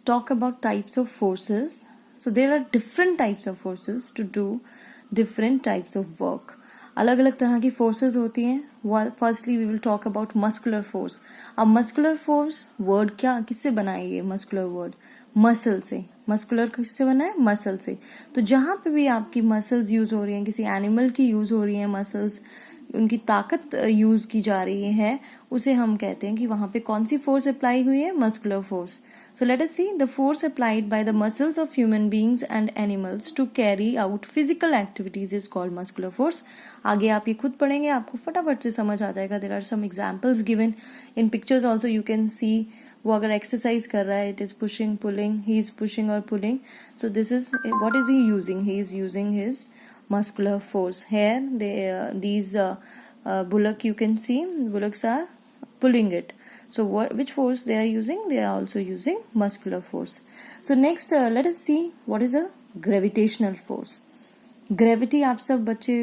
talk about types of forces. So there are different types of forces to do different types of work. अलग अलग तरह की forces होती हैं. Firstly we will talk about muscular force. अब muscular force word क्या किससे बना है? ये मस्कुलर वर्ड मसल से. मस्कुलर किससे बना है? मसल से. तो जहां पे भी आपकी मसल्स यूज हो रही हैं, किसी एनिमल की यूज हो रही है मसल्स, उनकी ताकत यूज की जा रही है, उसे हम कहते हैं कि वहां पे कौन सी फोर्स अप्लाई हुई है? Muscular force. So let us see the force applied by the muscles of human beings and animals to carry out physical activities is called muscular force. आगे आप ये खुद पढ़ेंगे, आपको फटाफट से समझ आ जाएगा. There are some examples given in pictures also. You can see वो अगर एक्सरसाइज कर रहा है, it is pushing, pulling, he is pushing or pulling. So this is what is he using? He is using his muscular force. Here these bullock, you can see bullocks are pulling it. So which force they are using? They are also using muscular force. So next let us see what is a gravitational force. Gravity आप सब बच्चे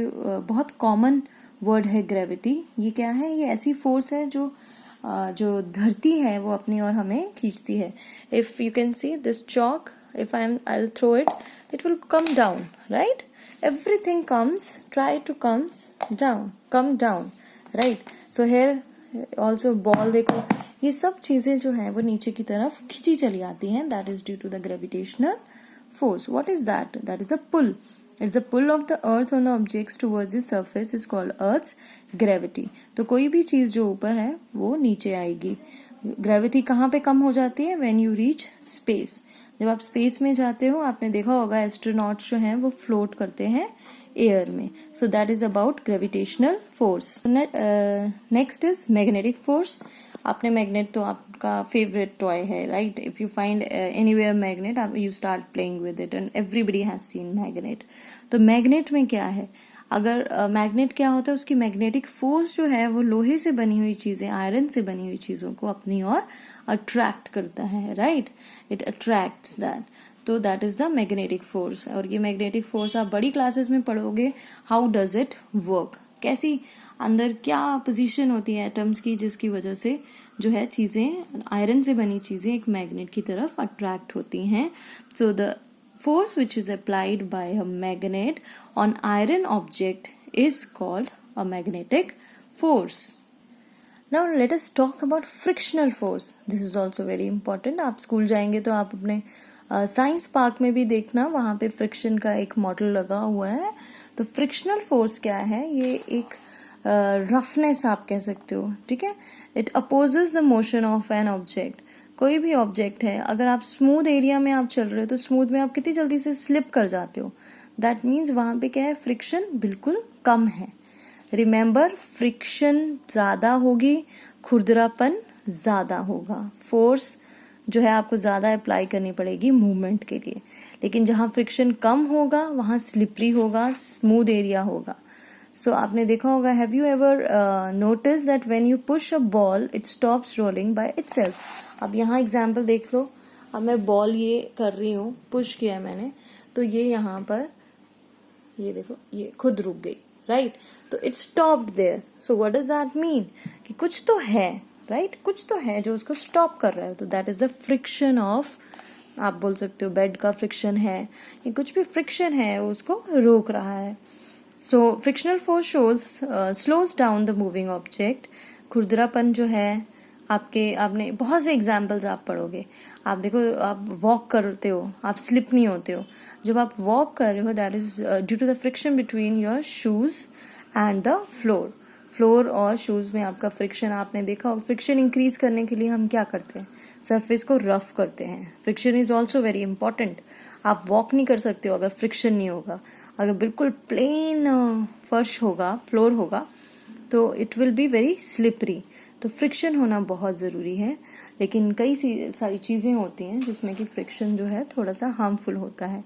बहुत common word है gravity. ये क्या है? ये ऐसी फोर्स है जो धरती है वो अपनी ओर हमें खींचती है. If you can see this chalk, if I'll throw it, it will come down, right? Everything try to come down, right? So here also ball देखो, ये सब चीजें जो है वो नीचे की तरफ खींची चली आती हैं. That is due to the gravitational force. What is that? That is a pull. It's a pull of the earth on the objects towards the surface is called earth's gravity. तो कोई भी चीज जो ऊपर है वो नीचे आएगी. ग्रेविटी कहाँ पे कम हो जाती है? When you reach space. जब आप स्पेस में जाते हो, आपने देखा होगा एस्ट्रोनॉट्स जो हैं वो फ्लोट करते हैं एयर में. So that is about gravitational force. Next is magnetic force. आपने मैग्नेट तो आपका फेवरेट टॉय है, right? If you find anywhere magnet, you start playing with it and everybody has seen magnet. तो magnet में क्या है? अगर मैग्नेट क्या होता है, उसकी मैग्नेटिक फोर्स जो है वो लोहे से बनी हुई चीजें, आयरन से बनी हुई चीजों को अपनी ओर अट्रैक्ट करता है, राइट? It attracts that. तो that is the magnetic force. और ये मैग्नेटिक फोर्स आप बड़ी क्लासेस में पढ़ोगे. How does it work? कैसी अंदर क्या पोजीशन होती है एटम्स की, जिसकी वजह से जो है चीजें, आयरन से बनी चीजें एक मैग्नेट की तरफ अट्रैक्ट होती हैं. So the force which is applied by a magnet on iron object is called a magnetic force. Now let us talk about frictional force. This is also very important. आप school जाएंगे तो आप अपने science park में भी देखना, वहां पे फ्रिक्शन का एक मॉडल लगा हुआ है. तो फ्रिक्शनल फोर्स क्या है? ये एक रफनेस आप कह सकते हो, ठीक है? It opposes the motion of an object. कोई भी ऑब्जेक्ट है, अगर आप स्मूथ एरिया में आप चल रहे हो तो स्मूथ में आप कितनी जल्दी से स्लिप कर जाते हो. दैट मीन्स वहां पे क्या है? फ्रिक्शन बिल्कुल कम है. रिमेंबर, फ्रिक्शन ज्यादा होगी, खुरदरापन ज्यादा होगा. फोर्स जो है आपको ज्यादा अप्लाई करनी पड़ेगी मूवमेंट के लिए. लेकिन जहां फ्रिक्शन कम होगा वहां स्लिपरी होगा, स्मूथ एरिया होगा. सो आपने देखा होगा, have you ever notice that when you push a ball it stops rolling by itself. अब यहाँ एग्जाम्पल देख लो. अब मैं बॉल ये कर रही हूँ, पुश किया मैंने, तो ये यहाँ पर ये देखो ये खुद रुक गई, राइट? तो it stopped there. So what does that mean? कि कुछ तो है, राइट? कुछ तो है जो उसको स्टॉप कर रहा है. तो that is the friction of, आप बोल सकते हो बेड का फ्रिक्शन है, ये कुछ भी फ्रिक्शन है उसको रोक रहा है. सो frictional force slows down the moving object. खुरदरापन जो है आपने बहुत से एग्जाम्पल्स आप पढ़ोगे. आप देखो, आप वॉक करते हो, आप स्लिप नहीं होते हो. जब आप वॉक कर रहे हो, that is due to the friction between your shoes and the floor. Floor और शूज में आपका फ्रिक्शन आपने देखा होगा. फ्रिक्शन इंक्रीज करने के लिए हम क्या करते हैं? सरफेस को रफ करते हैं. Friction is also very important. आप वॉक नहीं कर सकते हो अगर फ्रिक्शन नहीं होगा. अगर बिल्कुल प्लेन फर्श होगा, फ्लोर होगा, तो it will be very slippery. तो फ्रिक्शन होना बहुत जरूरी है. लेकिन कई सारी चीजें होती हैं जिसमें कि फ्रिक्शन जो है थोड़ा सा हार्मफुल होता है.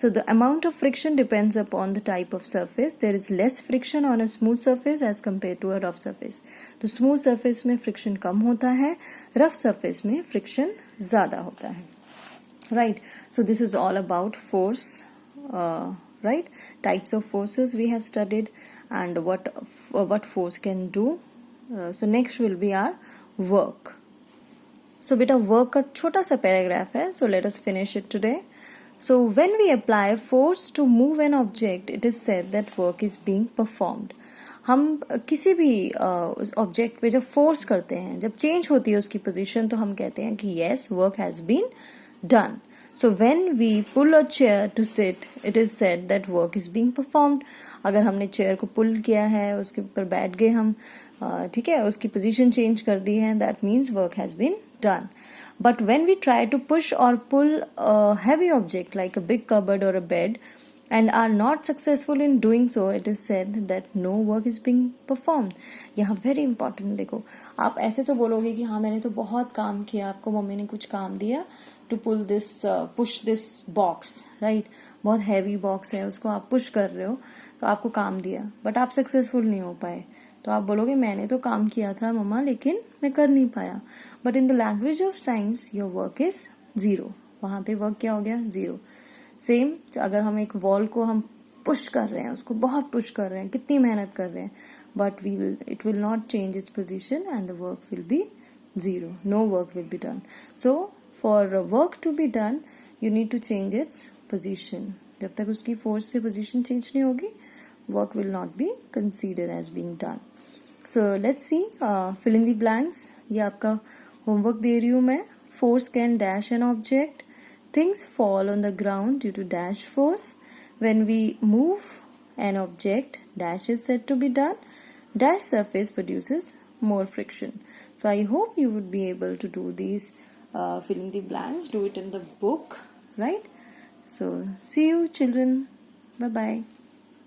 So the amount of friction depends upon the type of surface. There is less friction on a smooth surface as compare to a rough surface. तो स्मूथ सरफेस में फ्रिक्शन कम होता है, रफ सरफेस में friction ज्यादा होता है, right? So this is all about force, right? Types of forces we have studied and what force can do. So next will be our work. So बेटा work का छोटा सा पैराग्राफ है, so let us finish it today. So when we apply force to move an object, it is said that work is being performed. हम किसी भी object पे जब फोर्स करते हैं, जब चेंज होती है उसकी पोजीशन, तो हम कहते हैं कि yes work has been done. So when we pull a chair to sit, it is said that work is being performed. अगर हमने चेयर को पुल किया है, उसके ऊपर बैठ गए हम, ठीक है, उसकी पोजीशन चेंज कर दी है, that means work has been done. But when we try to push or pull a heavy object like a big cupboard or a bed and are not successful in doing so, it is said that no work is being performed. यहाँ very important देखो, आप ऐसे तो बोलोगे कि हाँ मैंने तो बहुत काम किया, आपको मम्मी ने कुछ काम दिया to push this box, right, बहुत हैवी बॉक्स है, उसको आप पुश कर रहे हो, तो आपको काम दिया, बट आप सक्सेसफुल नहीं हो पाए, तो आप बोलोगे मैंने तो काम किया था मम्मा, लेकिन मैं कर नहीं पाया. But in the language of science your work is zero. वहां पे वर्क क्या हो गया? जीरो. सेम अगर हम एक वॉल को हम पुश कर रहे हैं, उसको बहुत पुश कर रहे हैं, कितनी मेहनत कर रहे हैं, but it will not change its position and the work will be zero. No work will be done. So for work to be done, you need to change its position. जब तक उसकी फोर्स से position change नहीं होगी, work will not be considered as being done. So let's see, fill in the blanks. ये आपका homework दे रही हूँ मैं. Force can dash an object. Things fall on the ground due to dash force. When we move an object, dash is said to be done. Dash surface produces more friction. So I hope you would be able to do these filling the blanks. Do it in the book, right? So see you children. Bye bye.